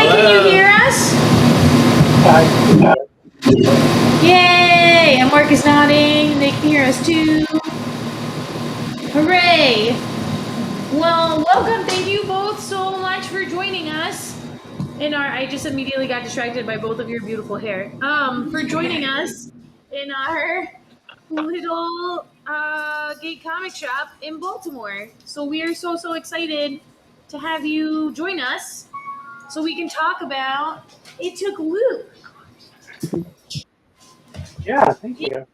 can you hear us? Yay! And Mark is nodding. They can hear us too. Hooray! Well, welcome. Thank you both so much for joining us. I just immediately got distracted by both of your beautiful hair. For joining us in our little gay comic shop in Baltimore. So we are so excited to have you join us so we can talk about It Took Luke. Yeah, thank you.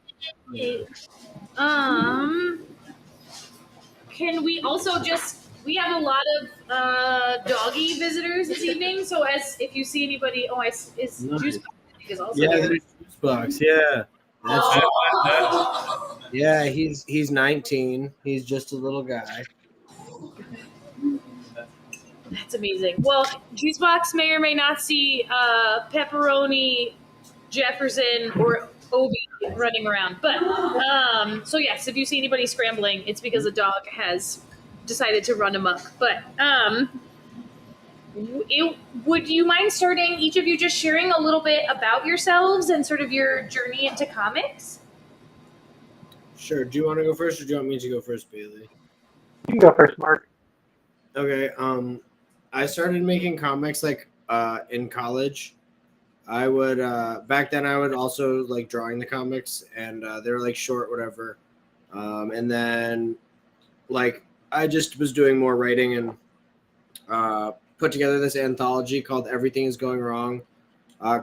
Yay. Um, can we also we have a lot of doggy visitors this evening. So as if you see anybody, is Nice. Juice is also Yeah, here. there's Juicebox. Yeah, that's yeah. He's 19. He's just a little guy. That's amazing. Well, Juicebox may or may not see Pepperoni, Jefferson, or Obi running around. But so yes, if you see anybody scrambling, it's because a dog has decided to run amok. But would you mind starting, each of you, just sharing a little bit about yourselves and sort of your journey into comics? Sure. Do you want to go first, or do you want me to go first, Bailey? You can go first, Mark. Okay. I started making comics like in college. I would back then I would also like drawing the comics, and they were like short, whatever. And then like I just was doing more writing and put together this anthology called Everything Is Going Wrong.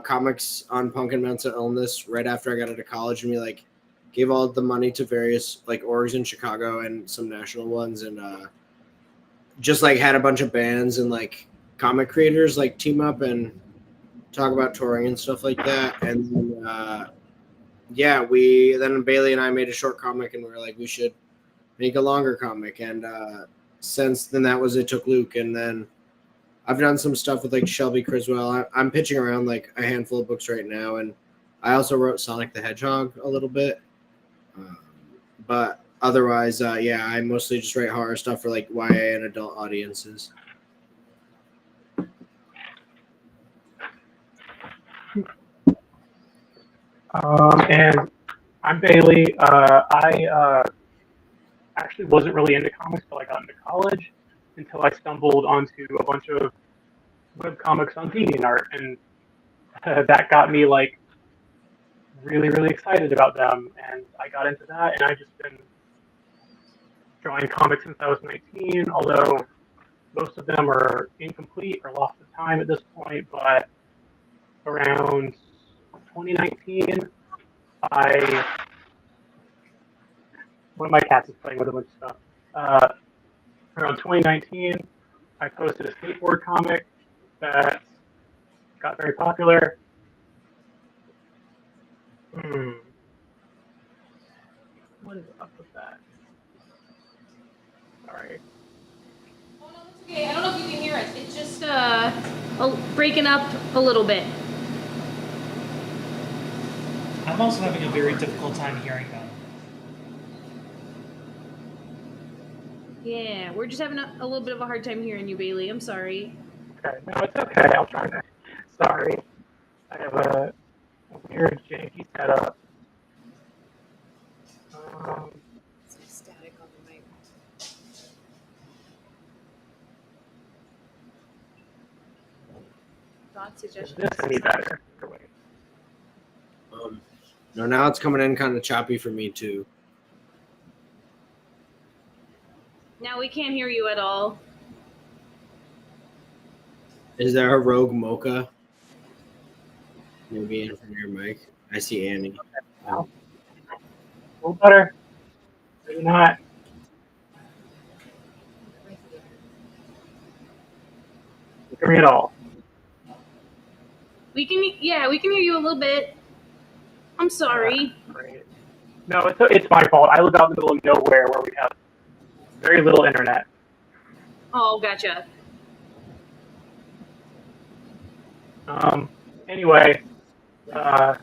Comics on punk and mental illness right after I got out of college, and we like gave all the money to various like orgs in Chicago and some national ones, and just like had a bunch of bands and like comic creators like team up and talk about touring and stuff like that. And then, yeah, we then Bailey and I made a short comic, and we were like, we should make a longer comic. And since then, that was It Took Luke, and then I've done some stuff with like Shelby Criswell. I'm pitching around like a handful of books right now, and I also wrote Sonic the Hedgehog a little bit. But otherwise, yeah, I mostly just write horror stuff for like YA and adult audiences. And I'm Bailey. I actually wasn't really into comics until I got into college, until I stumbled onto a bunch of web comics on DeviantArt, and that got me like really excited about them, and I got into that, and I've just been drawing comics since I was 19, although most of them are incomplete or lost to time at this point. But around 2019, one of my cats is playing with a bunch of stuff. Around 2019, I posted a skateboard comic that got very popular. What is up with that? Sorry. Oh, no, that's okay. I don't know if you can hear us. It's just breaking up a little bit. I'm also having a very difficult time hearing them. Yeah, we're just having a little bit of a hard time hearing you, Bailey. I'm sorry. Okay, no, it's okay. I'll try that. Sorry. I have a weird janky setup. Some static on the mic. Thought Is suggestions. this any better? Wait. No, now it's coming in kind of choppy for me too. Now we can't hear you at all. Is there a rogue mocha? Maybe in front of your mic. I see Annie. A little better. Maybe not. Hear me at all. We can hear you a little bit. I'm sorry. Great. No, it's my fault. I live out in the middle of nowhere where we have very little internet. Oh, gotcha. Anyway, I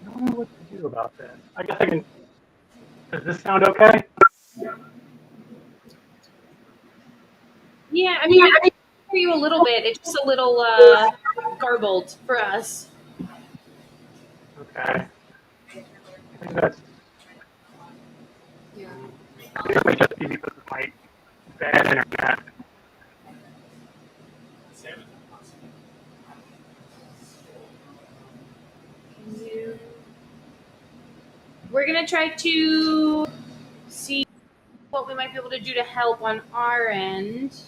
don't know what to do about this. I guess I can. Does this sound okay? Yeah, I mean, I can hear you a little bit. It's just a little garbled for us. Okay. I think that's. I think it might just be because of my bad internet. We're gonna try to see what we might be able to do to help on our end.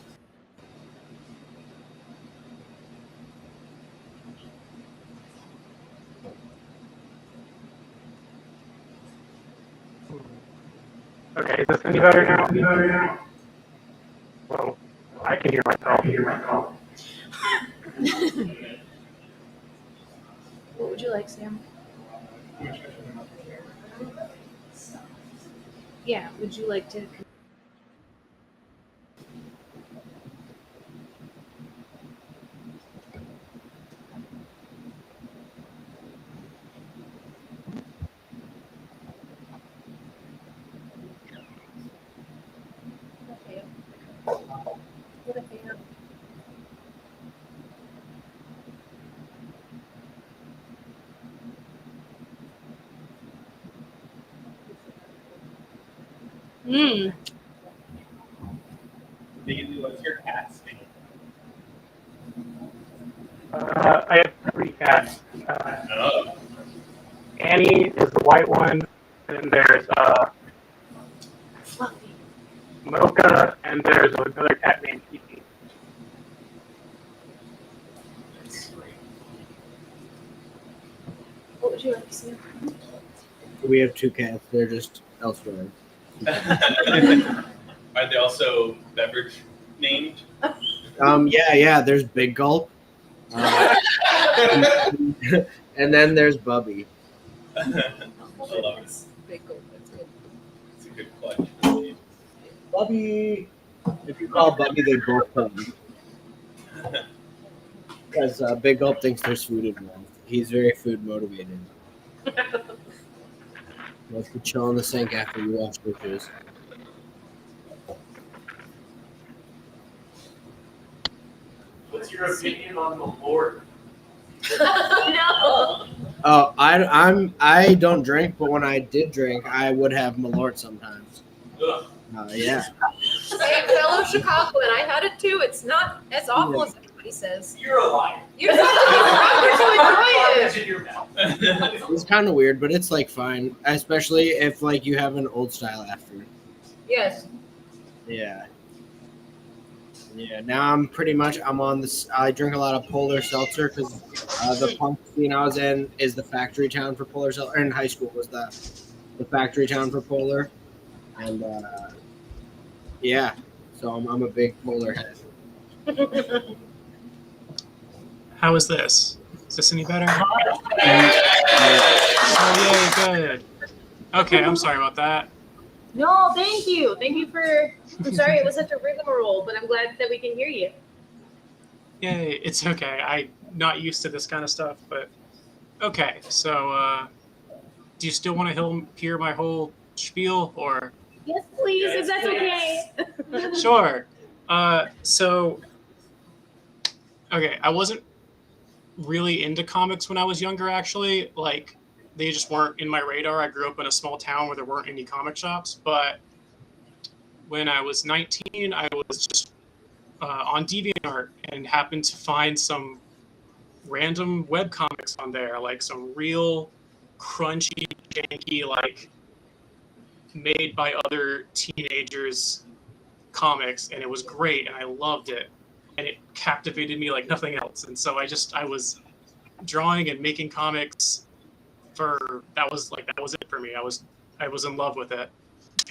Okay, is this any better now? Well, I can hear myself. What would you like, Sam? Yeah, would you like to? Hmm. What's your cat's name? I have 3 cats. Oh. Annie is the white one, and there's Fluffy. Mocha, and there's another cat named Kiki. What would you like, Sam? We have 2 cats. They're just elsewhere. Are they also beverage named? Yeah. There's Big Gulp. And then there's Bubby. I love it. Big gold, that's good. It's a good collection. Bubby. If you call Bubby, they both come. Because Big Gulp thinks there's food involved. He's very food motivated. Let's go chill in the sink after you wash dishes. What's your opinion on the Lord? No. Oh, I don't drink, but when I did drink, I would have Malort sometimes. Ugh. Yeah. Hey, fellow Chicagoan, I had it too. It's not as awful as everybody says. You're a liar. You're not That's in your mouth. It's kind of weird, but it's like fine, especially if like you have an old style after. Yes. Yeah. Yeah. Now I'm on this. I drink a lot of Polar Seltzer because the punk scene I was in is the factory town for Polar Seltzer. In high school was the factory town for Polar, and yeah. So I'm a big Polar head. How is this? Is this any better? And, Oh, yay, good. Okay, I'm sorry about that. No, thank you. Thank you for. I'm sorry it was such a rigmarole, but I'm glad that we can hear you. Yay, it's okay. I'm not used to this kind of stuff, but okay. So, do you still want to hear my whole spiel, or? Yes, please, if that's okay. Sure. So, okay, I wasn't really into comics when I was younger, actually. Like, they just weren't in my radar. I grew up in a small town where there weren't any comic shops, but when I was 19, I was just on DeviantArt and happened to find some random web comics on there, like some real crunchy, janky, like made by other teenagers comics, and it was great, and I loved it, and it captivated me like nothing else. And so I was drawing and making comics that was it for me. I was in love with it,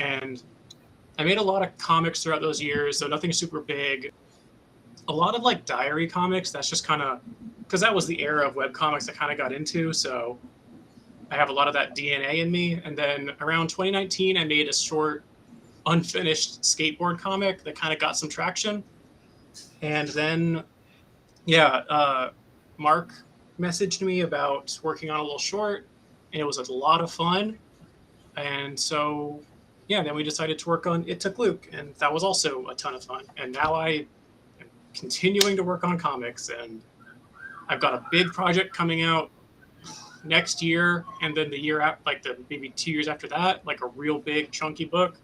and I made a lot of comics throughout those years, so nothing super big. A lot of like diary comics. That's just kind of because that was the era of web comics I kind of got into. So I have a lot of that DNA in me. And then around 2019, I made a short, unfinished skateboard comic that kind of got some traction. And then, Mark messaged me about working on a little short, and it was a lot of fun. And so, then we decided to work on It Took Luke, and that was also a ton of fun. And now I continuing to work on comics, and I've got a big project coming out next year, and then the year after, like maybe 2 years after that, like a real big chunky book.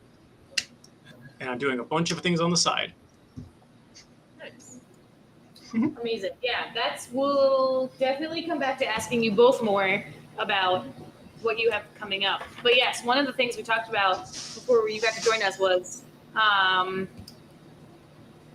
And I'm doing a bunch of things on the side. Nice. Amazing. Yeah, we'll definitely come back to asking you both more about what you have coming up. But yes, one of the things we talked about before you got to join us was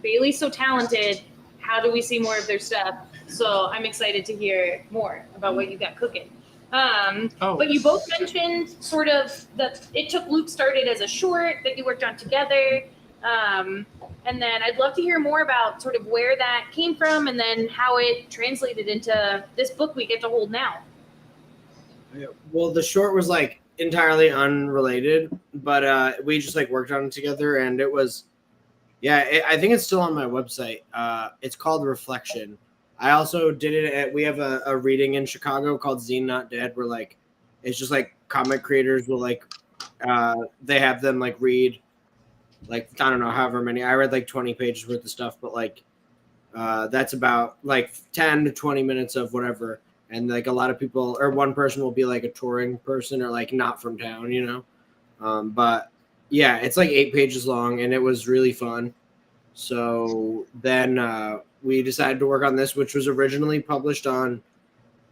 Bailey's so talented. How do we see more of their stuff? So I'm excited to hear more about what you got cooking. But you both mentioned sort of that It Took Luke started as a short that you worked on together. And then I'd love to hear more about sort of where that came from and then how it translated into this book we get to hold now. Yeah, well, the short was like entirely unrelated, but we just like worked on it together, and it was, I think it's still on my website. It's called Reflection. I also did it we have a reading in Chicago called Zine Not Dead, where like it's just like comic creators will like they have them like read like, I don't know, however many. I read like 20 pages worth of stuff, but like that's about like 10 to 20 minutes of whatever. And like a lot of people, or one person will be like a touring person or like not from town, you know. But yeah, it's like 8 pages long, and it was really fun. So then we decided to work on this, which was originally published on,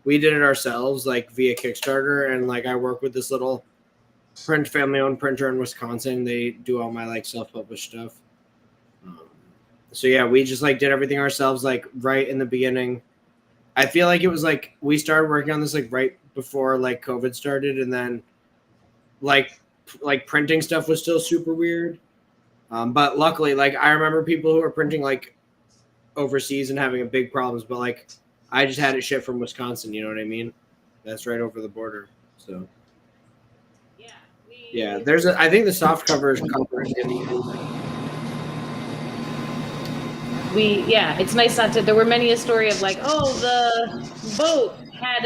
we did it ourselves, like via Kickstarter. And like I work with this little family-owned printer in Wisconsin. They do all my like self-published stuff. So yeah, we just like did everything ourselves, like right in the beginning. I feel like it was like we started working on this like right before like COVID started, and then like printing stuff was still super weird. But luckily, like I remember people who were printing like overseas and having big problems, but like I just had it shipped from Wisconsin, you know what I mean? That's right over the border. So yeah, I think the soft cover is covered in the it's nice not to, there were many a story of like, oh, the boat had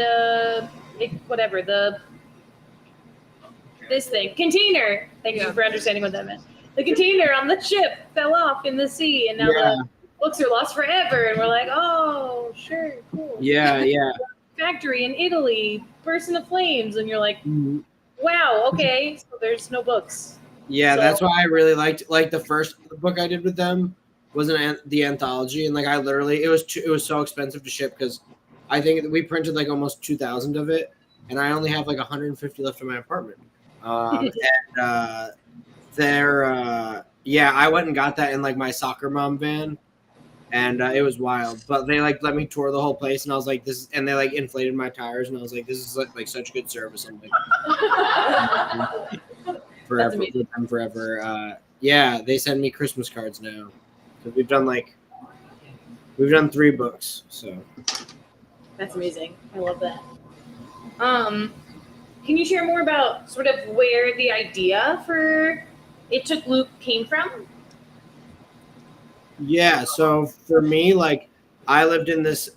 container. Thank you for understanding what that meant. The container on the ship fell off in the sea, and now the books are lost forever. And we're like, oh, sure, cool. Yeah. Factory in Italy burst into flames, and you're like, wow, okay, so there's no books. Yeah, so, that's why I really liked like the first book I did with them was the anthology, and like I literally it was so expensive to ship because I think we printed like almost 2,000 of it, and I only have like 150 left in my apartment. I went and got that in like my soccer mom van, and it was wild. But they like let me tour the whole place, and I was like, this is, and they like inflated my tires, and I was like, this is like such good service. I'm like, forever with them forever. Yeah, they send me Christmas cards now. We've done 3 books, so that's amazing. I love that. Can you share more about sort of where the idea for It Took Luke came from? Yeah, so for me, like I lived in this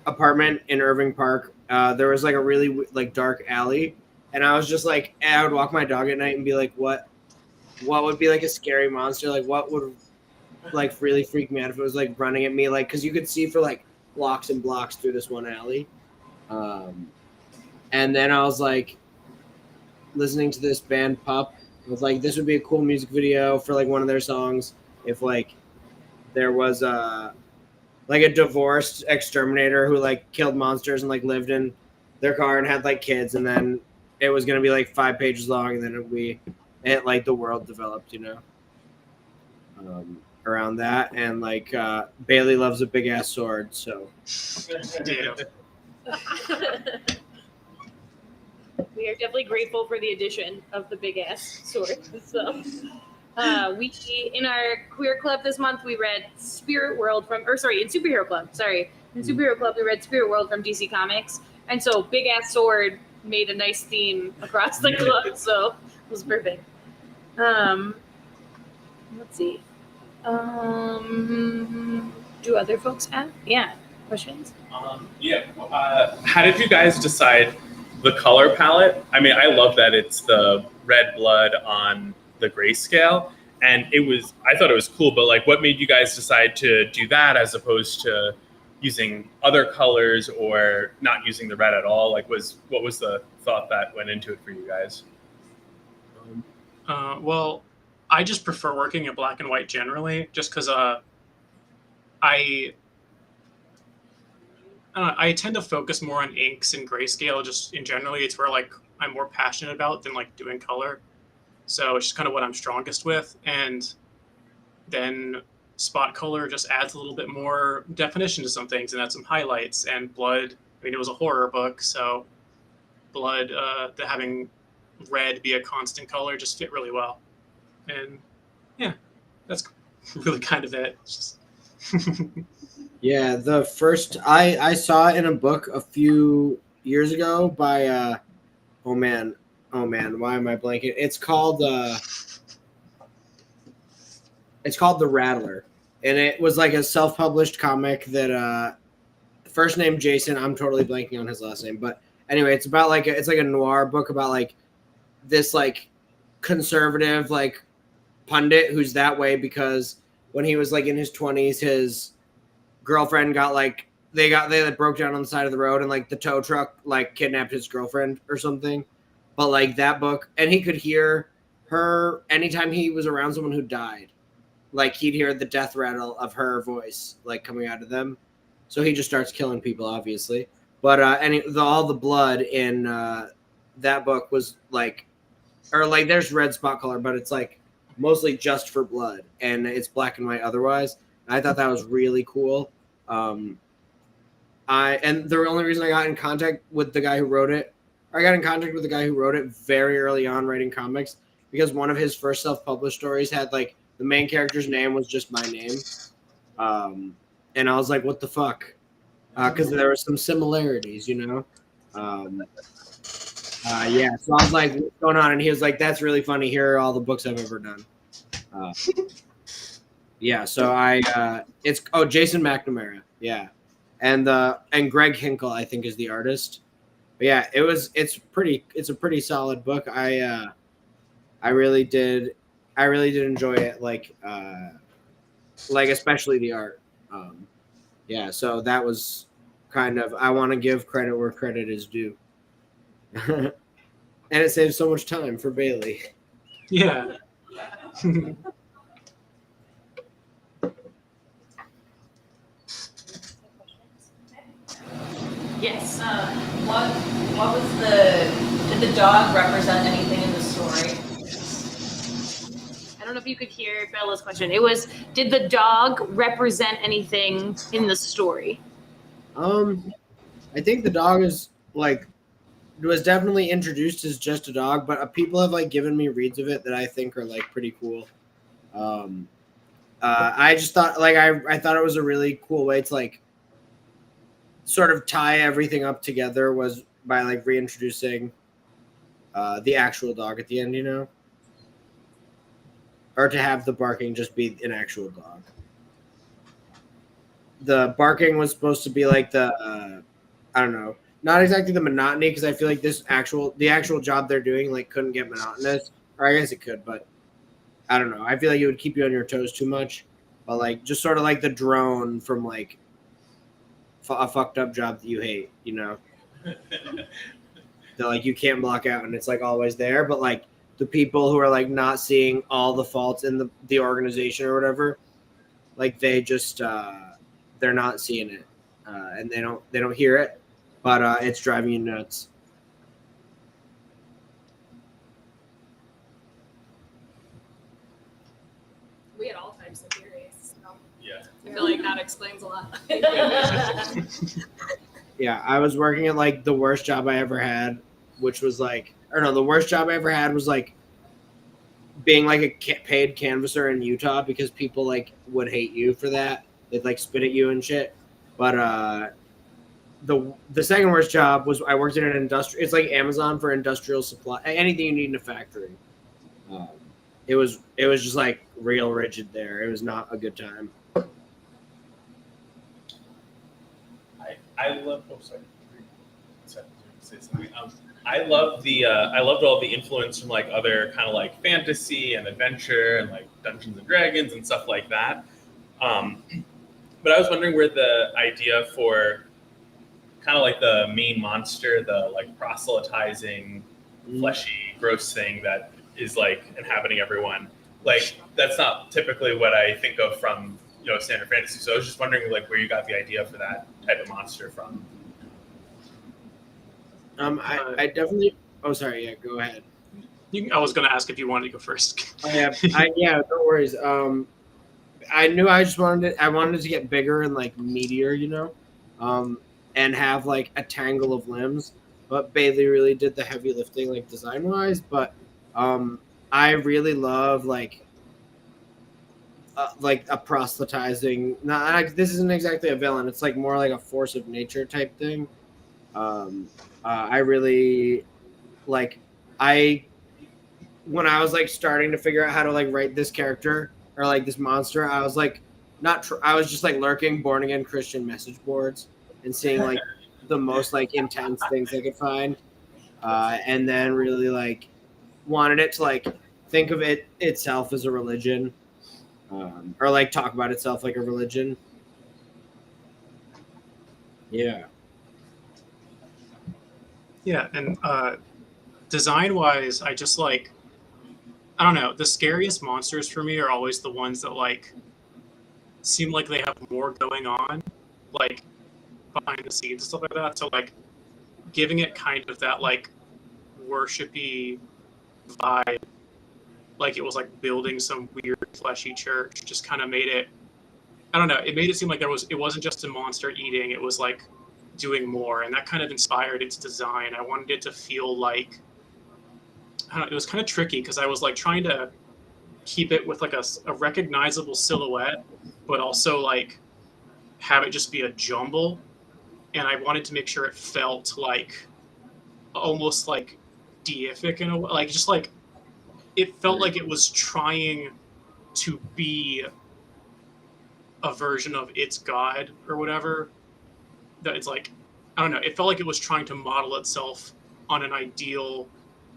apartment in Irving Park. There was like a really like dark alley, and I was just like, I would walk my dog at night and be like, what would be like a scary monster? Like what would like really freak me out if it was like running at me, like because you could see for like blocks and blocks through this one alley. And then I was like listening to this band Pup. I was like, this would be a cool music video for like one of their songs if like there was a divorced exterminator who like killed monsters and like lived in their car and had like kids, and then it was gonna be like 5 pages long, and then it like the world developed, you know. Around that, and like Bailey loves a big ass sword, so we are definitely grateful for the addition of the big ass sword. So we in our queer club this month we read in Superhero Club we read Spirit World from DC Comics, and so big ass sword made a nice theme across the club, so it was perfect. Let's see. Do other folks have questions? How did you guys decide the color palette? I mean, I love that it's the red blood on the grayscale, and I thought it was cool, but like, what made you guys decide to do that as opposed to using other colors or not using the red at all? Like, what was the thought that went into it for you guys? Well, I just prefer working in black and white generally, just because I tend to focus more on inks and grayscale. Just in generally, it's where like I'm more passionate about than like doing color. So it's just kind of what I'm strongest with, and then spot color just adds a little bit more definition to some things and adds some highlights. And blood, I mean, it was a horror book, so blood, having red be a constant color just fit really well. And yeah, that's really kind of it. It's just Yeah, the first I saw it in a book a few years ago by oh man, why am I blanking? It's called The Rattler, and it was like a self-published comic that first name Jason. I'm totally blanking on his last name, but anyway, it's about like it's like a noir book about like this like conservative like pundit who's that way because when he was like in his 20s, his girlfriend got like they like, broke down on the side of the road and like the tow truck like kidnapped his girlfriend or something. But like that book, and he could hear her anytime he was around someone who died. Like he'd hear the death rattle of her voice like coming out of them. So he just starts killing people, obviously. But all the blood in that book was like, or like there's red spot color, but it's like mostly just for blood, and it's black and white otherwise. And I thought that was really cool. And the only reason I got in contact with the guy who wrote it, very early on writing comics, because one of his first self-published stories had like the main character's name was just my name. And I was like, what the fuck? Because there were some similarities, you know? Yeah, so I was like, what's going on? And he was like, that's really funny. Here are all the books I've ever done. Yeah, so it's Jason McNamara, yeah. And Greg Hinkle, I think, is the artist. But yeah, it's a pretty solid book. I really did enjoy it, like especially the art. Yeah, so that was kind of, I want to give credit where credit is due. And it saves so much time for Bailey. yeah. Yes. What was did the dog represent anything in the story? I don't know if you could hear Bella's question. It was, did the dog represent anything in the story? I think the dog is like was definitely introduced as just a dog, but people have like given me reads of it that I think are like pretty cool. I just thought like I thought it was a really cool way to like sort of tie everything up together was by like reintroducing the actual dog at the end, you know, or to have the barking just be an actual dog. The barking was supposed to be like the I don't know, not exactly the monotony, because I feel like the actual job they're doing like couldn't get monotonous, or I guess it could, but I don't know. I feel like it would keep you on your toes too much. But like just sort of like the drone from like a fucked up job that you hate, you know, that like you can't block out and it's like always there, but like the people who are like not seeing all the faults in the organization or whatever, like they just they're not seeing it, and they don't hear it, but it's driving you nuts. We had Alzheimer's and Furious. So Yeah. I feel like that explains a lot. Yeah, I was working at like the worst job I ever had, which was like, or no, the worst job I ever had was like being like a paid canvasser in Utah, because people like would hate you for that. They'd like spit at you and shit. But the second worst job was I worked in an industrial. It's like Amazon for industrial supply. Anything you need in a factory. It was just like real rigid there. It was not a good time. I love. Oh, sorry. Say something. I loved all the influence from like other kind of like fantasy and adventure and like Dungeons and Dragons and stuff like that. But I was wondering where the idea for kind of like the main monster, the like proselytizing, fleshy, gross thing that is like inhabiting everyone. Like that's not typically what I think of from standard fantasy. So I was just wondering like where you got the idea for that type of monster from. I definitely. Oh, sorry. Yeah, go ahead. I was going to ask if you wanted to go first. Oh, yeah, yeah. No worries. I knew I just wanted it. I wanted it to get bigger and like meatier, and have like a tangle of limbs. But Bailey really did the heavy lifting, like design wise. But I really love like a proselytizing. Not this isn't exactly a villain. It's like more like a force of nature type thing. I really like when I was like starting to figure out how to like write this character or like this monster, I was like I was just like lurking born again Christian message boards and seeing like the most like intense things I could find, and then really like wanted it to like think of it itself as a religion, or like talk about itself like a religion. Yeah. Yeah, and design-wise, I just like, I don't know, the scariest monsters for me are always the ones that like seem like they have more going on, like behind the scenes and stuff like that. So like giving it kind of that like worshipy vibe, like it was like building some weird fleshy church, just kind of made it, I don't know, it made it seem like it wasn't just a monster eating, it was like doing more, and that kind of inspired its design. I wanted it to feel like, I don't know, it was kind of tricky because I was like trying to keep it with like a recognizable silhouette, but also like have it just be a jumble, and I wanted to make sure it felt like almost like deific in a way, like just like it felt like it was trying to be a version of its god or whatever. That it's like, I don't know, it felt like it was trying to model itself on an ideal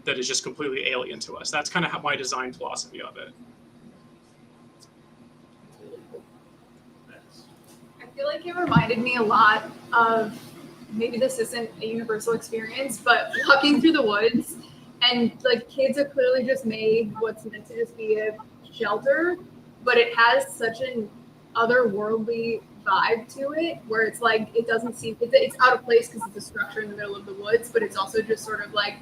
that is just completely alien to us. That's kind of my design philosophy of it. I feel like it reminded me a lot of, maybe this isn't a universal experience, but walking through the woods and like kids have clearly just made what's meant to just be a shelter, but it has such an otherworldly vibe to it where it's like it doesn't seem it's out of place because it's a structure in the middle of the woods, but it's also just sort of like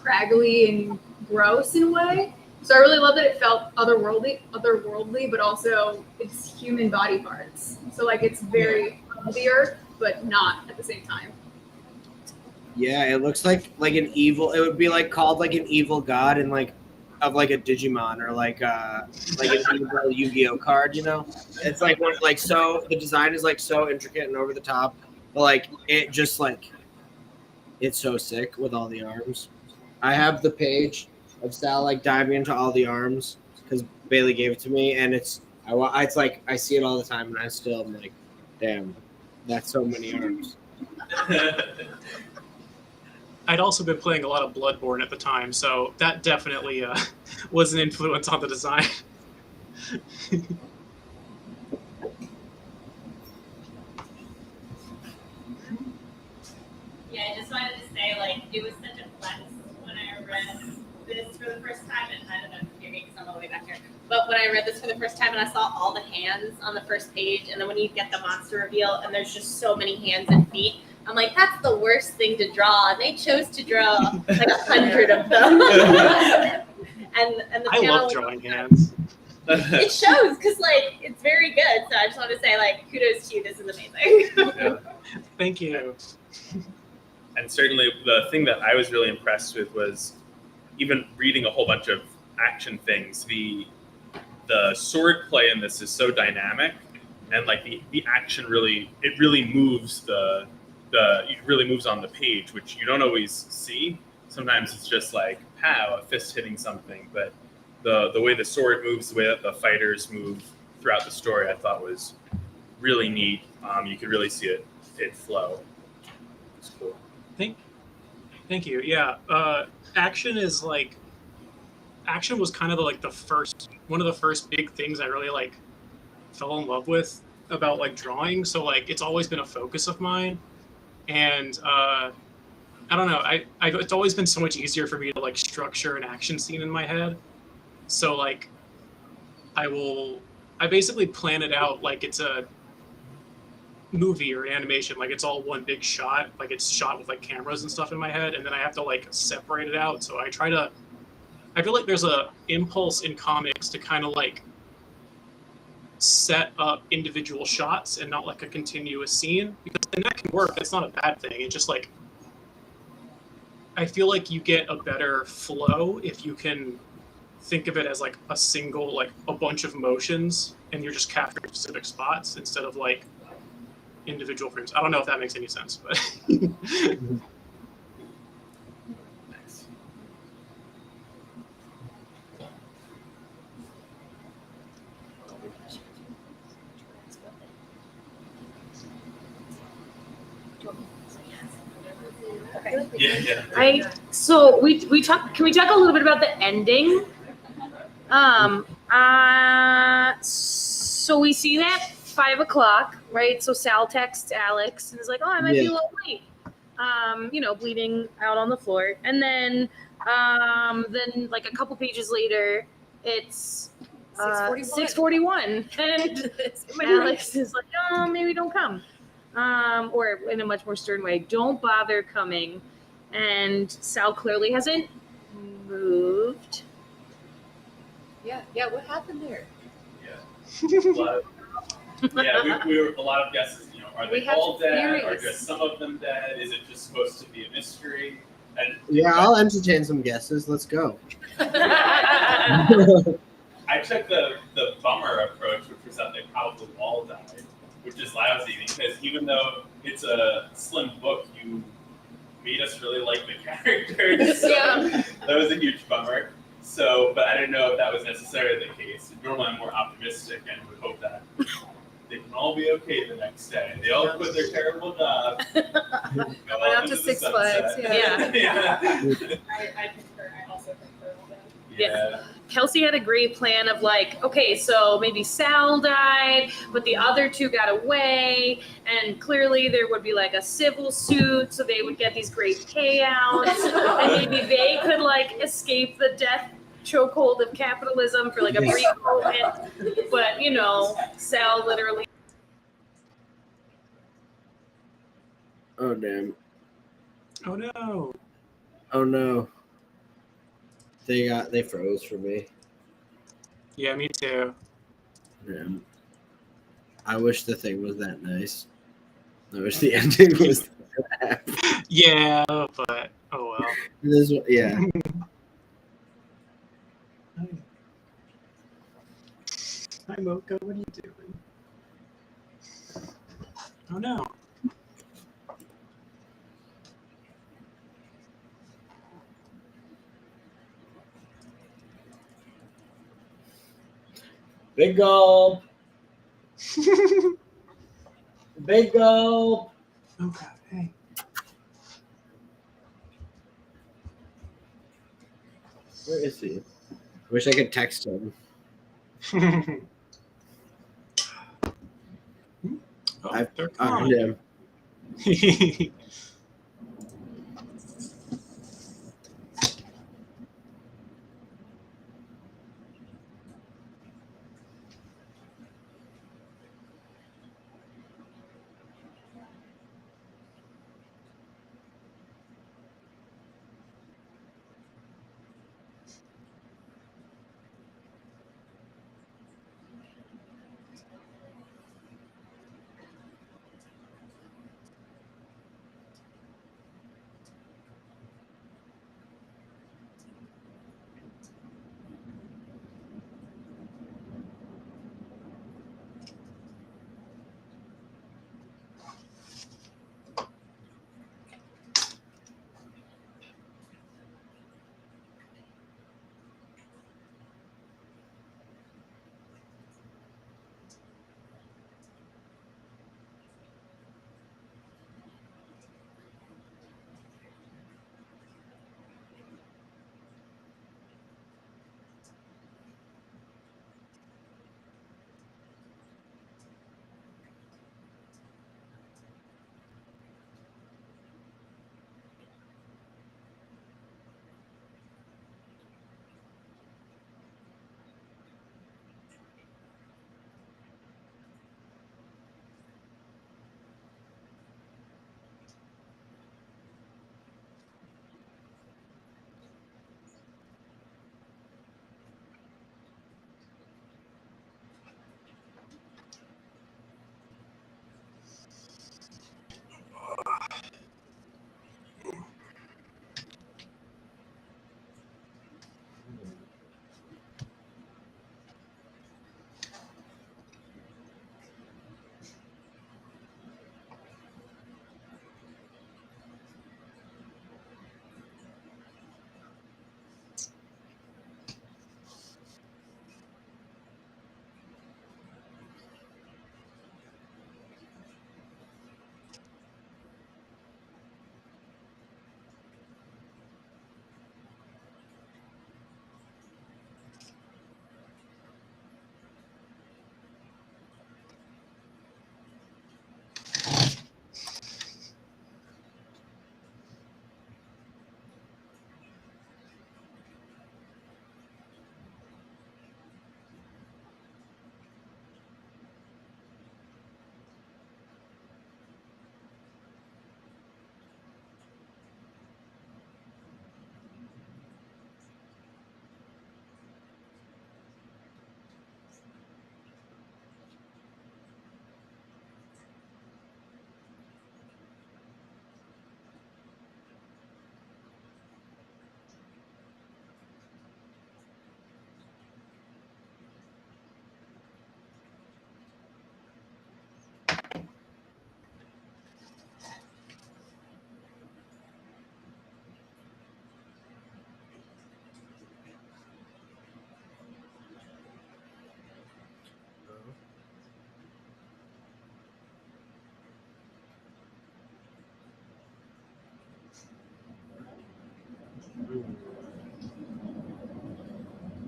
craggly and gross in a way. So I really love that it felt otherworldly, but also it's human body parts. So like it's very of the earth, but not at the same time. Yeah, it looks like an evil. It would be like called like an evil god and like of like a Digimon or like an evil Yu-Gi-Oh card. It's like one like so. The design is like so intricate and over the top, but like it just like it's so sick with all the arms. I have the page of Sal like diving into all the arms because Bailey gave it to me, and it's like I see it all the time, and I still am like, damn, that's so many arms. I'd also been playing a lot of Bloodborne at the time, so that definitely was an influence on the design. Yeah, I just wanted to say, like, it was such a flex when I read this for the first time, and I don't know if you're because I'm all the way back here, but when I read this for the first time and I saw all the hands on the first page, and then when you get the monster reveal and there's just so many hands and feet, I'm like, that's the worst thing to draw. And they chose to draw like 100 of them. and the I love drawing hands. It shows because like it's very good. So I just want to say like kudos to you. This is amazing. Yeah. Thank you. And certainly the thing that I was really impressed with was even reading a whole bunch of action things. The sword play in this is so dynamic, and like the action really moves it really moves on the page, which you don't always see. Sometimes it's just like pow, a fist hitting something, but the way the sword moves, the way that the fighters move throughout the story, I thought was really neat. You could really see it flow. It's cool. I Thank you. Yeah, action is like action was kind of one of the first big things I really like fell in love with about like drawing. So like it's always been a focus of mine, and I don't know. It's always been so much easier for me to like structure an action scene in my head. So like I basically plan it out like it's a movie or animation, like it's all one big shot, like it's shot with like cameras and stuff in my head, and then I have to like separate it out. So I feel like there's a impulse in comics to kind of like set up individual shots and not like a continuous scene, because and that can work. That's not a bad thing. It's just like I feel like you get a better flow if you can think of it as like a single, like a bunch of motions, and you're just capturing specific spots instead of like individual frames. I don't know if that makes any sense, but Yeah. So we talk. Can we talk a little bit about the ending? So we see that 5 o'clock, right? So Sal texts Alex and is like, "Oh, I might be a little late." Bleeding out on the floor, and then like a couple pages later, it's 6:41, and Alex is like, "Oh, maybe don't come," or in a much more stern way, "Don't bother coming." And Sal clearly hasn't moved. Yeah, what happened there? We were a lot of guesses. Are We they have all dead? Are theories. just some of them dead? Is it just supposed to be a mystery? And Yeah, I'll entertain some guesses. Let's go. I took the bummer approach, which was that they probably all died, which is lousy because even though it's a slim book, you made us really like the characters. So Yeah. that was a huge bummer. So, but I didn't know if that was necessarily the case. Normally, I'm more optimistic and would hope that they can all be okay the next day. They all quit their terrible job. Went out to Six Flags. Yeah. Yeah. I concur. I also concur with that. Yeah. Kelsey had a great plan of like, okay, so maybe Sal died, but the other two got away, and clearly there would be like a civil suit, so they would get these great payouts, and maybe they could like escape the death chokehold of capitalism for like a brief moment. But Sal literally. Oh damn. oh no. Oh no. They froze for me. Yeah, me too. Damn. I wish the thing was that nice. I wish the ending was that. Yeah, but oh well. This, yeah. Hi Mocha, what are you doing? Oh no. Big gulp. Big gulp. Okay, hey. Where is he? Wish I could text him. Oh, they're Oh, gone. damn.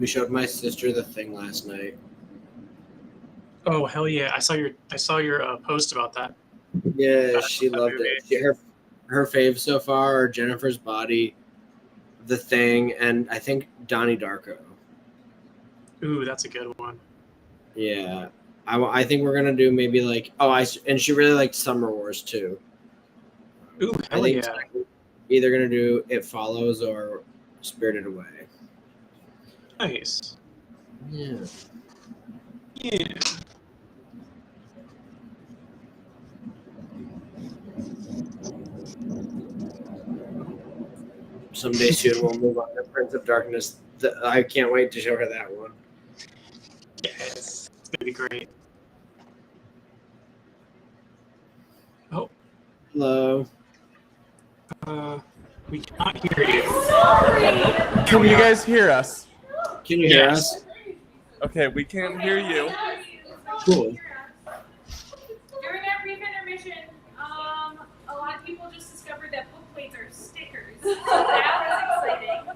We showed my sister The Thing last night. Oh hell yeah! I saw your post about that. Yeah, she that loved movie. it. Her faves so far are Jennifer's Body, The Thing, and I think Donnie Darko. Ooh, that's a good one. Yeah, I think we're gonna do maybe like and she really liked Summer Wars too. Ooh, I hell think yeah! either gonna do It Follows or Spirited Away. Nice. Yeah. Yeah. Someday soon we'll move on to Prince of Darkness. I can't wait to show her that one. Yes, it's gonna be great. Oh, Hello. we cannot hear you. Can you guys hear us? Can you hear Yes. us? Okay, we can't hear you. Cool. During our brief intermission, a lot of people just discovered that book plates are stickers. So that was exciting.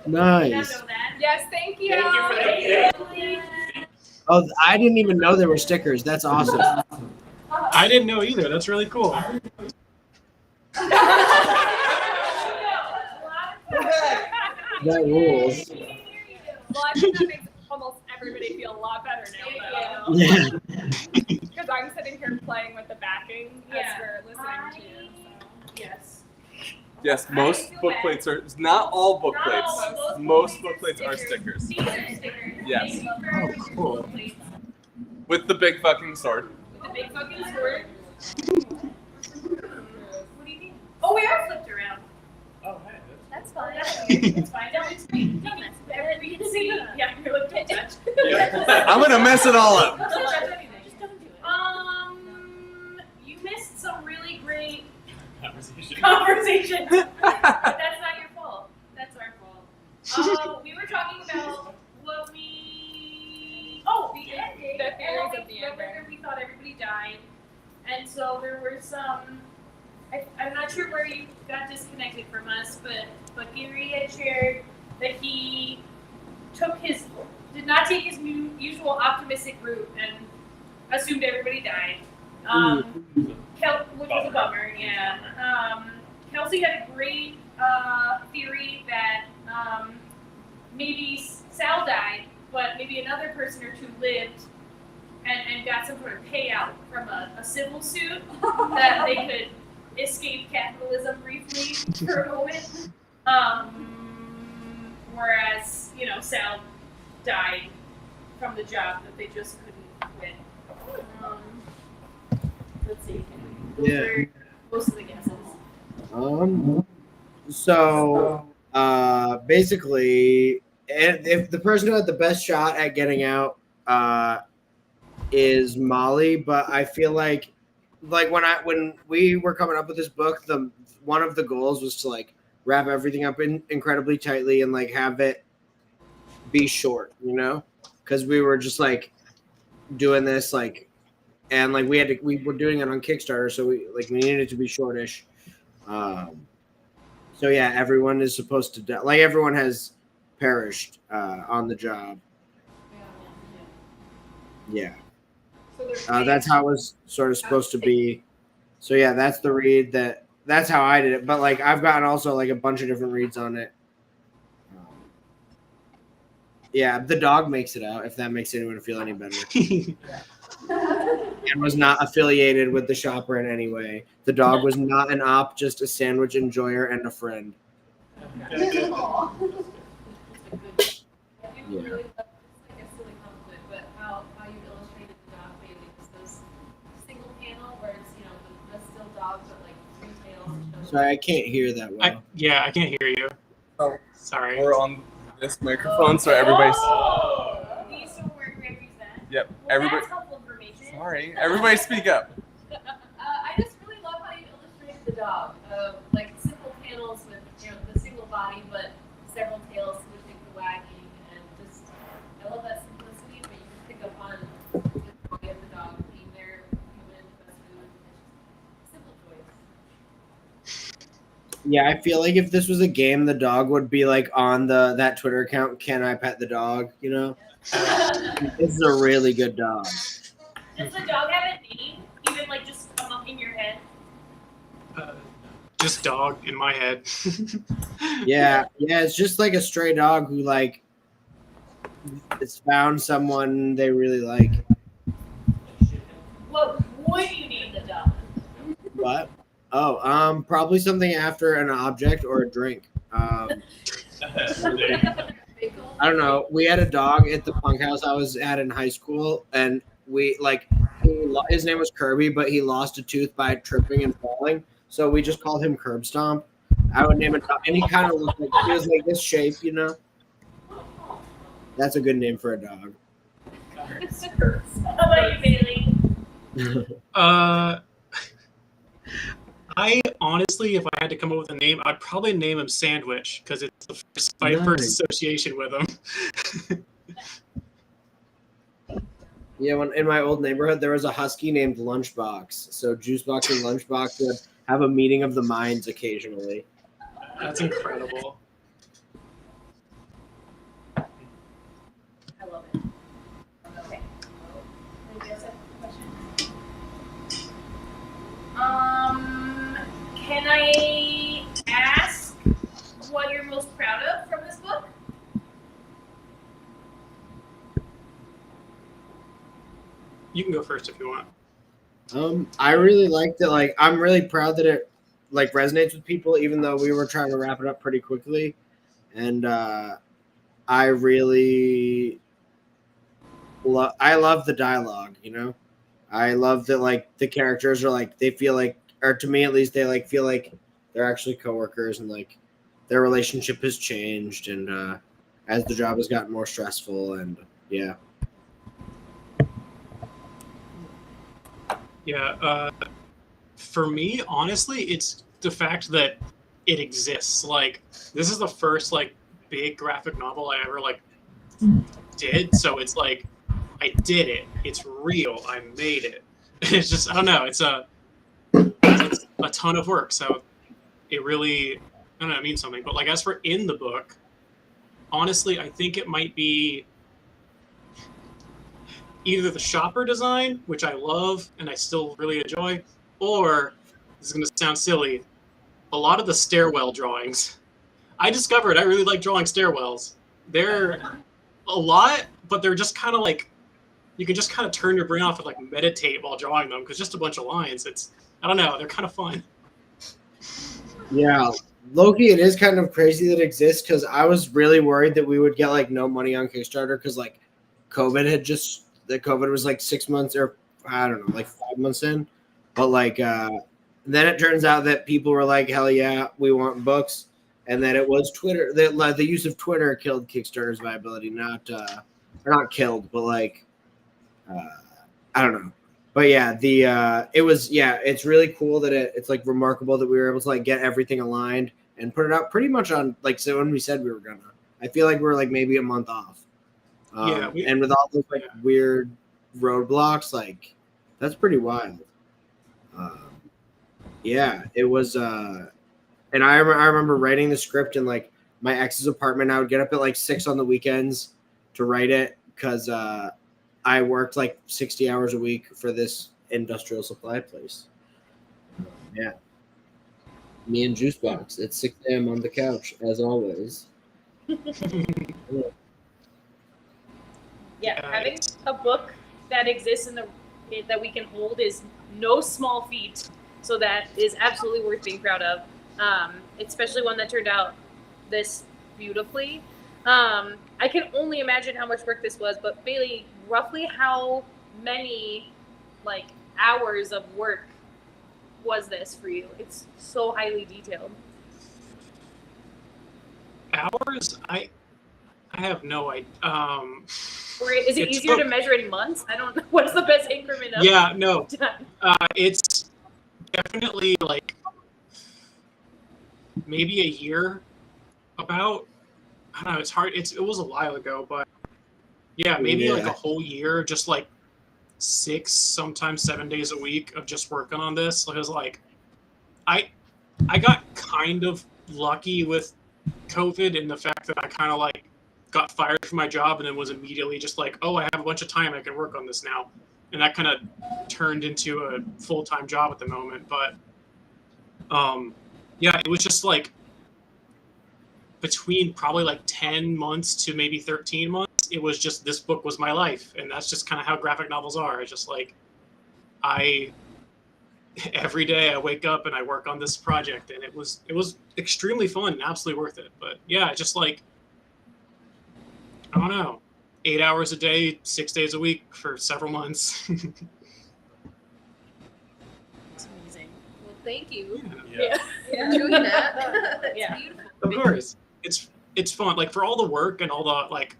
Nice. Know that. Yes, thank you. Oh, I didn't even know there were stickers. That's awesome. I didn't know either. That's really cool. That rules. Well, I think that makes almost everybody feel a lot better now, though. Yeah. Because I'm sitting here playing with the backing as we're listening to you. Yes. Yes, most book plates are not all book plates. Most book plates are stickers. These are stickers. Yes. Thank you for Oh, cool. book plates. With the big fucking sword. With the big fucking sword. What do you think? Oh, we are flipped around. Oh, hey. That's fine. It's fine. Don't mess with it. We can see. Yeah, you're like, don't touch. I'm gonna mess it all up. Don't touch anything. Just don't do it. You missed some really great conversation. But that's not your fault. That's our fault. We were talking about what we. Oh, the ending. The theories of the whether ending. we thought everybody died, and so there were some. I'm not sure where you got disconnected from us, but Gary had shared that he did not take his usual optimistic route and assumed everybody died. Which was a bummer, yeah. Kelsey had a great theory that maybe Sal died, but maybe another person or two lived and got some sort of payout from a civil suit that they could escape capitalism briefly for a moment. Whereas, Sal died from the job that they just couldn't quit. Let's see. Those are most of the guesses. So basically, if the person who had the best shot at getting out is Molly, but I feel like when we were coming up with this book, one of the goals was to like wrap everything up incredibly tightly and like have it be short, because we were just like doing this and like we were doing it on Kickstarter, so we needed it to be shortish. So yeah, everyone is supposed to die. Like everyone has perished on the job. Yeah. That's how it was sort of supposed to be. So yeah, that's the read that's how I did it. But like I've gotten also like a bunch of different reads on it. Yeah, the dog makes it out, if that makes anyone feel any better. And was not affiliated with the shopper in any way. The dog was not an op, just a sandwich enjoyer and a friend. Really, it's like a silly compliment, but how you illustrated the dog baby is those single panel where it's the still dog but like three tails. Sorry, I can't hear that well. I can't hear you. Oh, Sorry. we're on this microphone, so everybody's. These don't work, we have to use that. Yep, Well, everybody. that's helpful information. Sorry, everybody, speak up. I just really love how you illustrated the dog. Like simple panels with the single body but several tails switching the wagging, and just I love that simplicity. But you can pick up on the joy of the dog being there, human, best food. It's just simple choice. Yeah, I feel like if this was a game, the dog would be like on that Twitter account. Can I pet the dog? You know, this is a really good dog. Does the dog have a name? Even like just come up in your head? Just dog in my head. Yeah, it's just like a stray dog who like has found someone they really like. What would you name the dog? What? Oh, probably something after an object or a drink. I don't know. We had a dog at the punk house I was at in high school, and we like his name was Kirby, but he lost a tooth by tripping and falling, so we just called him Curb Stomp. I would name it, and he kind of looked like he was like this shape, you know. That's a good name for a dog. How about you, Bailey? I honestly, if I had to come up with a name, I'd probably name him Sandwich because it's my first association with him. Yeah, when in my old neighborhood, there was a husky named Lunchbox. So Juicebox and Lunchbox would have a meeting of the minds occasionally. That's incredible. I love it. Okay. You guys have questions? Can I ask what you're most proud of from this book? You can go first if you want. I really liked it. Like, I'm really proud that it like resonates with people, even though we were trying to wrap it up pretty quickly. And I really I love the dialogue. You know, I love that like the characters are like they feel like, or to me at least, they like feel like they're actually coworkers, and like their relationship has changed, and as the job has gotten more stressful, and yeah. Yeah, for me, honestly, it's the fact that it exists. Like, this is the first like big graphic novel I ever like did. So it's like I did it. It's real. I made it. It's just I don't know. It's a ton of work. So it really I don't know. It means something. But like as for in the book, honestly, I think it might be either the shopper design, which I love and I still really enjoy, or this is going to sound silly, a lot of the stairwell drawings. I discovered I really like drawing stairwells. They're a lot, but they're just kind of like, you can just kind of turn your brain off and like meditate while drawing them because just a bunch of lines. It's, I don't know, they're kind of fun. Yeah, Loki, it is kind of crazy that it exists because I was really worried that we would get like no money on Kickstarter because like COVID was like 6 months or I don't know, like 5 months in. But like then it turns out that people were like, hell yeah, we want books. And that it was Twitter, that like, the use of Twitter killed Kickstarter's viability, not killed, but like I don't know. But yeah, it's really cool that it's like remarkable that we were able to like get everything aligned and put it out pretty much on like so when we said we were gonna. I feel like we're like maybe a month off. And with all those like weird roadblocks, like that's pretty wild. Yeah, it was. And I remember writing the script in like my ex's apartment. I would get up at like 6 on the weekends to write it because I worked like 60 hours a week for this industrial supply place. Yeah, me and Juicebox at 6 a.m. on the couch as always. Yeah, having a book that exists that we can hold is no small feat. So that is absolutely worth being proud of, especially one that turned out this beautifully. I can only imagine how much work this was, but Bailey, roughly how many like hours of work was this for you? It's so highly detailed. Hours? I have no idea. Or is it easier to measure in months? I don't know. What's the best increment of time? It's definitely like maybe a year about. I don't know. It's hard. It was a while ago, but yeah, maybe like a whole year, just like 6, sometimes 7 days a week of just working on this. Because like, I I got kind of lucky with COVID in the fact that I kind of like got fired from my job and then was immediately just like, oh, I have a bunch of time, I can work on this now. And that kind of turned into a full-time job at the moment. But yeah, it was just like between probably like 10 months to maybe 13 months, it was just, this book was my life. And that's just kind of how graphic novels are. It's just like, every day I wake up and I work on this project, and it was extremely fun and absolutely worth it. But yeah, just like, I don't know, 8 hours a day, 6 days a week for several months. It's amazing. Well, thank you. Yeah. For doing that. That's Yeah. beautiful. Of course, it's fun. Like for all the work and all the like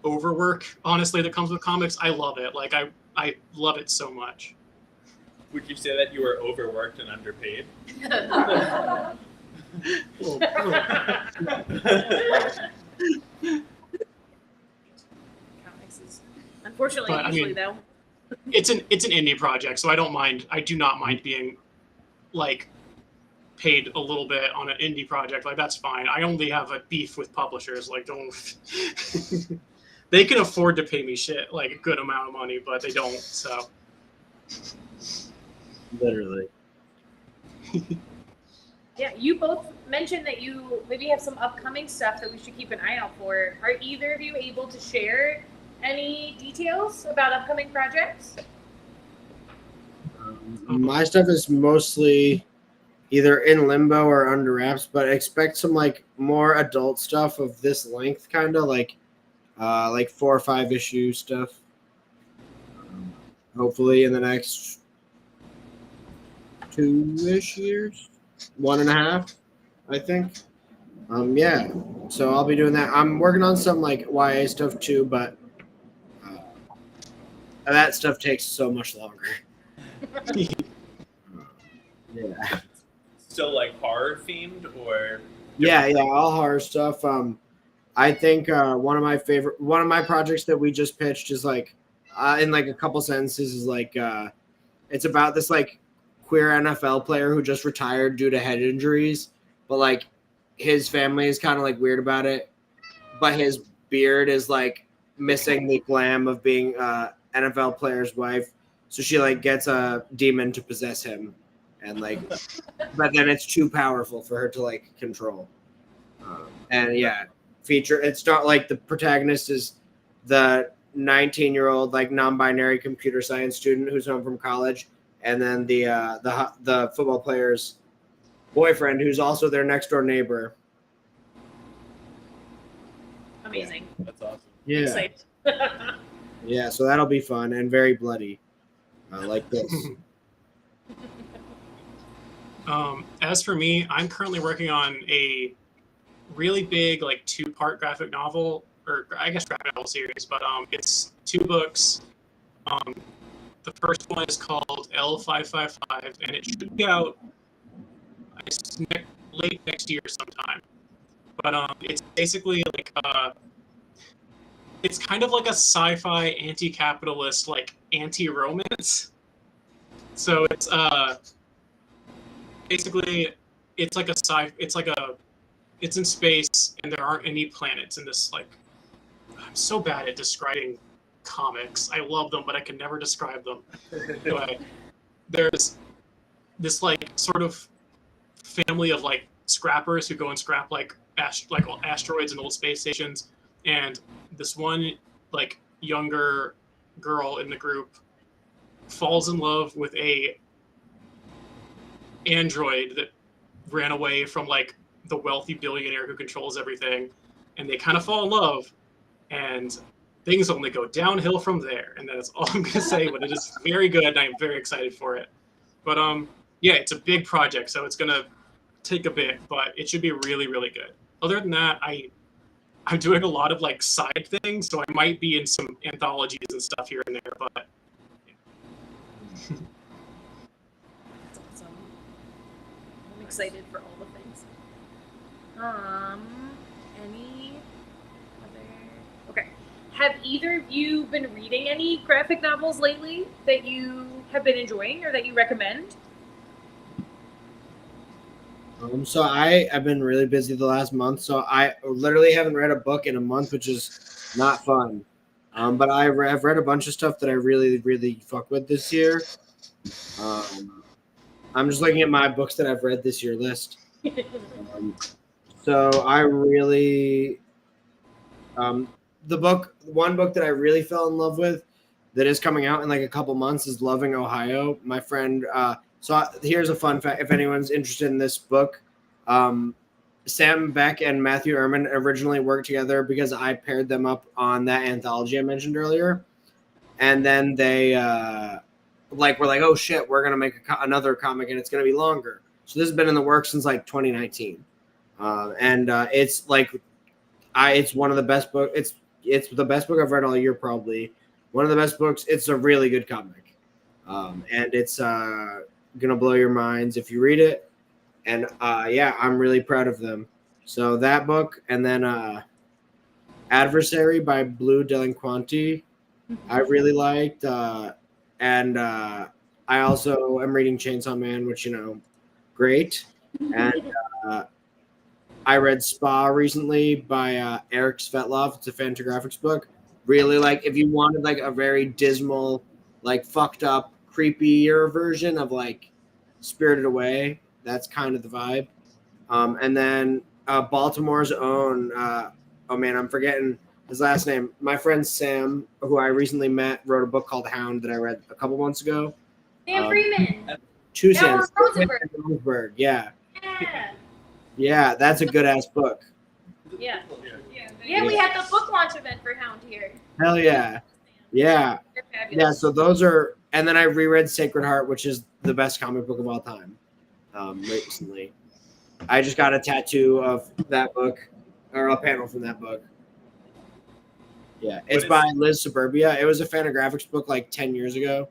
overwork, honestly, that comes with comics, I love it. Like I love it so much. Would you say that you were overworked and underpaid? Comics is unfortunately But, I usually mean- though. It's an indie project, so I don't mind. I do not mind being like paid a little bit on an indie project. Like that's fine. I only have a beef with publishers. Like don't they can afford to pay me shit, like a good amount of money, but they don't. So Literally. Yeah, you both mentioned that you maybe have some upcoming stuff that we should keep an eye out for. Are either of you able to share any details about upcoming projects? My stuff is mostly either in limbo or under wraps, but expect some like more adult stuff of this length, kind of like 4 or 5 issue stuff. Hopefully in the next 2-ish years, 1.5, I think. Yeah. So I'll be doing that. I'm working on some like YA stuff too, but that stuff takes so much longer. Yeah. Still like horror themed or? Yeah, all horror stuff. I think one of my projects that we just pitched is like, in like a couple sentences, is like, it's about this like queer NFL player who just retired due to head injuries, but like his family is kind of like weird about it, but his beard is like missing the glam of being NFL player's wife, so she like gets a demon to possess him, and like, but then it's too powerful for her to like control. And yeah, it's not like the protagonist is the 19-year-old like non-binary computer science student who's home from college, and then the football player's boyfriend who's also their next door neighbor. Amazing. That's awesome. Yeah, Excited. yeah. So that'll be fun and very bloody, like this. As for me, I'm currently working on a really big like 2-part graphic novel, or I guess graphic novel series, but it's 2 books. The first one is called L555, and it should be out late next year sometime. But it's basically like it's kind of like a sci-fi anti-capitalist, like anti-romance. So it's basically it's like it's in space, and there aren't any planets in this. Like, I'm so bad at describing comics. I love them, but I can never describe them. Anyway, there's this like sort of family of like scrappers who go and scrap like asteroids and old space stations, and this one like younger girl in the group falls in love with a android that ran away from like the wealthy billionaire who controls everything, and they kind of fall in love, and things only go downhill from there. And that's all I'm gonna say, but it is very good, and I'm very excited for it. But yeah, it's a big project, so it's gonna take a bit, but it should be really, really good. Other than that, I'm doing a lot of like side things, so I might be in some anthologies and stuff here and there, but That's awesome. I'm excited for all the things. Any other? Okay. Have either of you been reading any graphic novels lately that you have been enjoying or that you recommend? So I've been really busy the last month, so I literally haven't read a book in a month, which is not fun. But I've read a bunch of stuff that I really, really fuck with this year. I'm just looking at my books that I've read this year list. So I really, one book that I really fell in love with that is coming out in like a couple months is Loving Ohio. My friend, here's a fun fact if anyone's interested in this book. Sam Beck and Matthew Ehrman originally worked together because I paired them up on that anthology I mentioned earlier. And then they were like, oh shit, we're going to make another comic and it's going to be longer. So this has been in the works since like 2019. It's like, it's one of the best books. It's the best book I've read all year, probably. One of the best books. It's a really good comic. And it's going to blow your minds if you read it. And I'm really proud of them. So that book, and then Adversary by Blue Delinquenti, I really liked. And I also am reading Chainsaw Man, which, great. And I read Spa recently by Eric Svetlov. It's a Fantagraphics book. Really, like, if you wanted like a very dismal, like fucked up, creepier version of like Spirited Away, that's kind of the vibe. And then Baltimore's own, I'm forgetting his last name. My friend Sam, who I recently met, wrote a book called Hound that I read a couple months ago. Sam Freeman. Two Howard Sams. Rosenberg. Yeah. Yeah. Yeah, that's a good ass book. Yeah. Yeah, we had the book launch event for Hound here. Hell yeah. Yeah. They're fabulous. Yeah, so those are, and then I reread Sacred Heart, which is the best comic book of all time. Recently. I just got a tattoo of that book, or a panel from that book. Yeah, it's by Liz Suburbia. It was a Fantagraphics book like 10 years ago.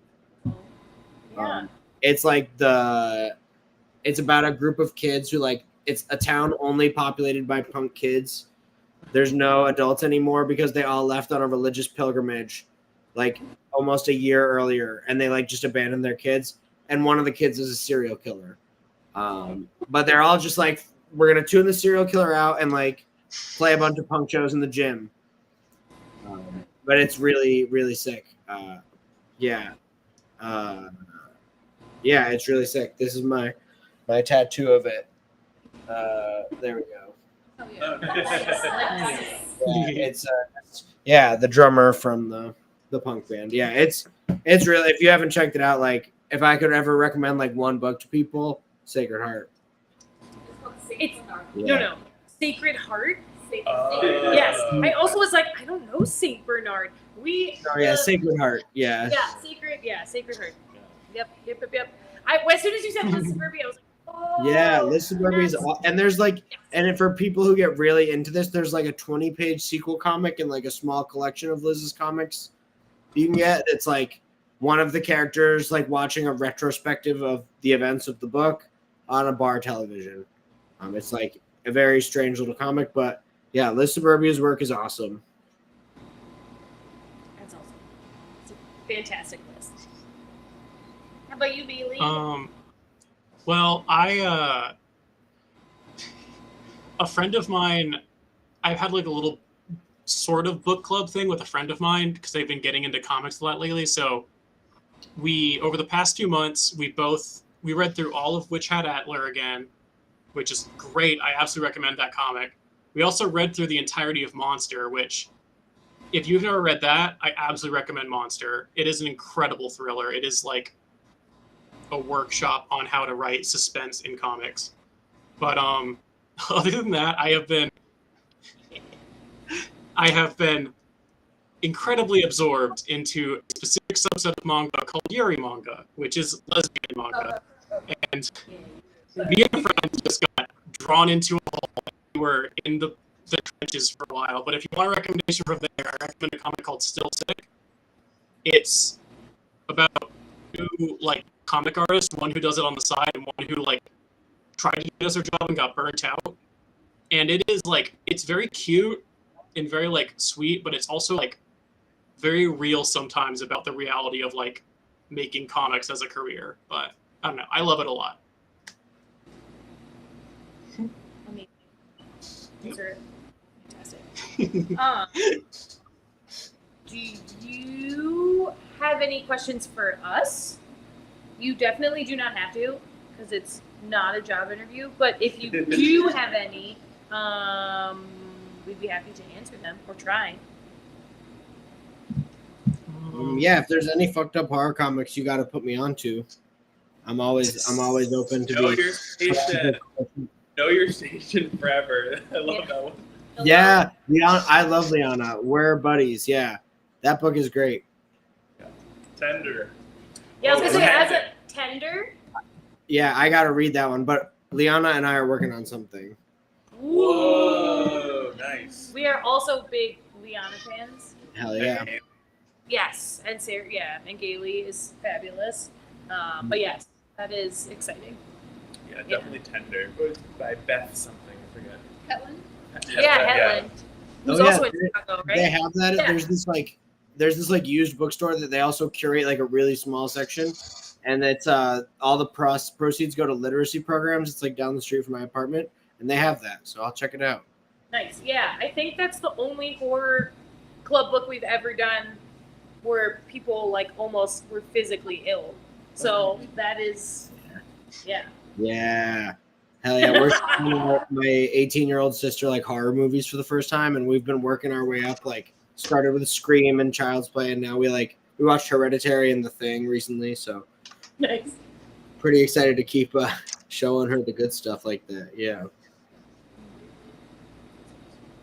Yeah. It's like it's about a group of kids who it's a town only populated by punk kids. There's no adults anymore because they all left on a religious pilgrimage like almost a year earlier, and they just abandoned their kids. And one of the kids is a serial killer. But they're all just like, we're gonna tune the serial killer out and play a bunch of punk shows in the gym. But it's really, really sick. Yeah, it's really sick. This is my tattoo of it. There we go. Oh, yeah. It's the drummer from the punk band. Yeah, it's really, if you haven't checked it out, if I could ever recommend one book to people, Sacred Heart. It's Yeah. no Sacred Heart. Yes. I also was like, I don't know Saint Bernard. Sacred Heart. Yeah. Sacred Heart. Yep. As soon as you said Liz Suburbia, I was like, oh. Yeah, Liz Suburbia is, and there's and for people who get really into this, there's a 20-page sequel comic and a small collection of Liz's comics you can get. It's one of the characters watching a retrospective of the events of the book on a bar television. It's a very strange little comic, but yeah, Liz Suburbia's work is awesome. That's awesome. It's a fantastic list. How about you, Bailey? Well, a friend of mine, I've had a little sort of book club thing with a friend of mine because they've been getting into comics a lot lately. So over the past 2 months, we read through all of Witch Hat Atler again, which is great. I absolutely recommend that comic. We also read through the entirety of Monster, which, if you've never read that, I absolutely recommend Monster. It is an incredible thriller. It is a workshop on how to write suspense in comics. But other than that, I have been incredibly absorbed into a specific subset of manga called Yuri manga, which is lesbian manga. And me and a friend just got drawn into a hole. We were in the trenches for a while. But if you want a recommendation from there, I recommend a comic called Still Sick. It's about two comic artists, one who does it on the side and one who tried to do their job and got burnt out. And it is it's very cute and very sweet, but it's also very real sometimes about the reality of making comics as a career. But I don't know, I love it a lot. Those are fantastic. Do you have any questions for us? You definitely do not have to, because it's not a job interview. But if you do have any, we'd be happy to answer them or try. Yeah, if there's any fucked up horror comics you got to put me on to, I'm always open to Know be. your station. Know your station forever. I love that one. Yeah, Liana, I love Liana. We're buddies. Yeah, that book is great. Tender. Yeah, I was gonna say, as Tender. a tender. Yeah, I got to read that one. But Liana and I are working on something. Whoa, nice. We are also big Liana fans. Hell yeah. Yes, and Sarah, yeah, and Gailey is fabulous. But yes, that is exciting. Yeah, definitely Tender. It was by Beth something. I forget. Hetland? Yeah, Hetland. Who's Oh, yeah, also in Chicago, right? They have that. Yeah. There's this used bookstore that they also curate like a really small section, and it's all the proceeds go to literacy programs. It's like down the street from my apartment, and they have that, so I'll check it out. Nice. Yeah, I think that's the only horror club book we've ever done where people like almost were physically ill. So that is, yeah. Yeah. Hell yeah. We're showing my 18-year-old sister like horror movies for the first time, and we've been working our way up. Like started with Scream and Child's Play, and now we watched Hereditary and The Thing recently, so Nice. pretty excited to keep showing her the good stuff like that. Yeah.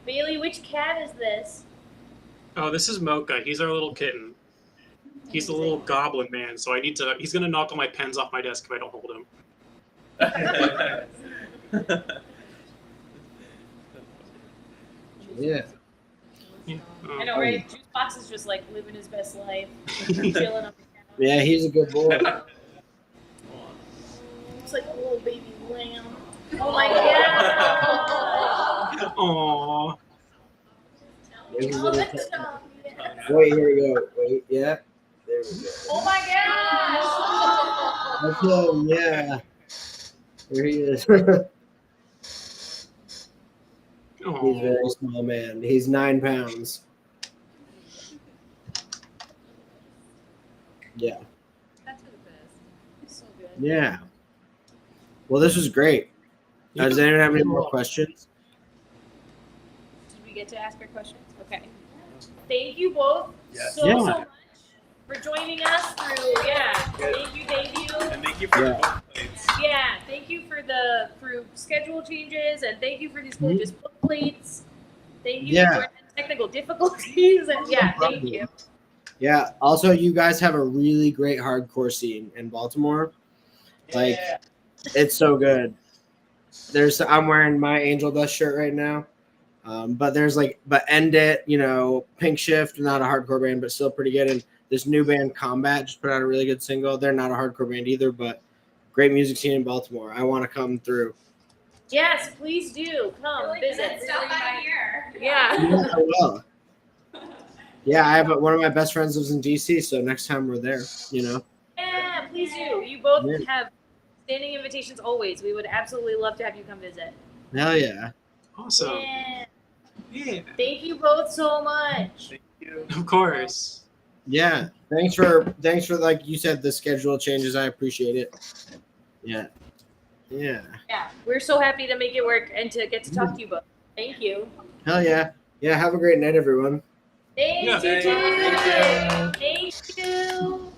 Bailey, which cat is this? Oh, this is Mocha. He's our little kitten. He's a little goblin man, so he's gonna knock all my pens off my desk if I don't hold him. Yeah. I know, right? Juicebox is just like living his best life, chilling up. Yeah, he's a good boy. It's like a little baby lamb. Oh my god! Aww. There's a Oh, little that's cat. so- Wait, here we go. Wait, yeah. There we go. Oh my gosh! That's him, yeah. There he is. He's a very small man. He's 9 pounds. Yeah. That's for the best. So good. Yeah. Well, this was great. Does anyone have any more questions? Did we get to ask our questions? Okay. Thank you both Yes. so Yeah. much for joining us through. Yeah. Thank you. And thank you for the book plates. Yeah. Thank you for schedule changes, and thank you for these gorgeous book plates. Thank you Yeah. for the technical difficulties, and yeah, thank you. Yeah. Also, you guys have a really great hardcore scene in Baltimore. Like, it's so good. I'm wearing my Angel Dust shirt right now. But End It, Pink Shift, not a hardcore band, but still pretty good. And this new band, Combat, just put out a really good single. They're not a hardcore band either, but great music scene in Baltimore. I want to come through. Yes, please do come visit. Stop by here. Yeah. Yeah, I will. Yeah, I have one of my best friends lives in DC, so next time we're there, Yeah, please do. You both Yeah. have standing invitations always. We would absolutely love to have you come visit. Hell yeah. Awesome. Yeah. Yeah. Thank you both so much. Thank you. Of course. Yeah. Thanks for like you said, the schedule changes. I appreciate it. Yeah. Yeah. Yeah, we're so happy to make it work and to get to talk to you both. Thank you. Hell yeah. Yeah. Have a great night, everyone. Thank Yeah. you too. Thank you.